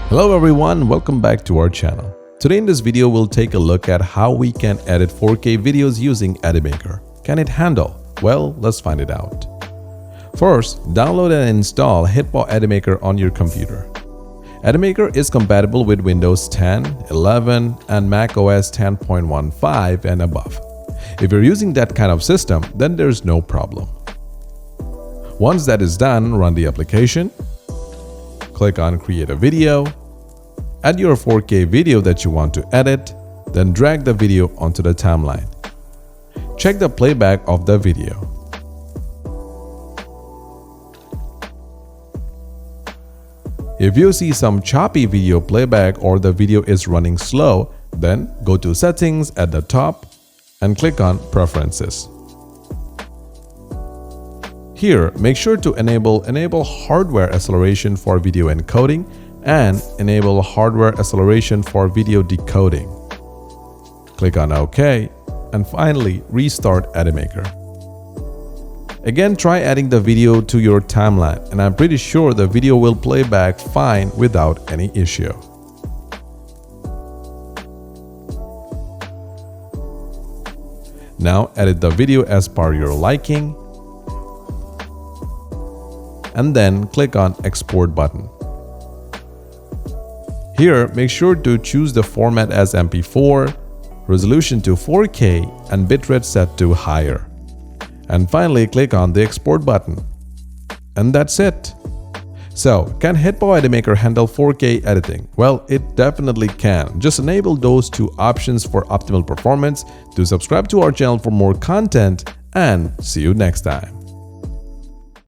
Hello everyone, welcome back to our channel. Today in this video, we'll take a look at how we can edit 4K videos using Edimakor. Can it handle? Well, let's find it out. First, download and install HitPaw Edimakor on your computer. Edimakor is compatible with Windows 10, 11, and Mac OS 10.15 and above. If you're using that kind of system, then there's no problem. Once that is done, run the application. Click on Create a Video. Add your 4K video that you want to edit, then drag the video onto the timeline. Check the playback of the video. If you see some choppy video playback or the video is running slow, then go to Settings at the top and click on Preferences. Here, make sure to enable hardware acceleration for video encoding and enable hardware acceleration for video decoding. Click on OK and finally restart Edimakor. Again, try adding the video to your timeline and I'm pretty sure the video will play back fine without any issue. Now edit the video as per your liking and then click on Export button. Here, make sure to choose the format as MP4, resolution to 4K and bitrate set to higher. And finally, click on the Export button. And that's it. So, can HitPaw Edimakor handle 4K editing? Well, it definitely can. Just enable those two options for optimal performance. Do subscribe to our channel for more content and see you next time.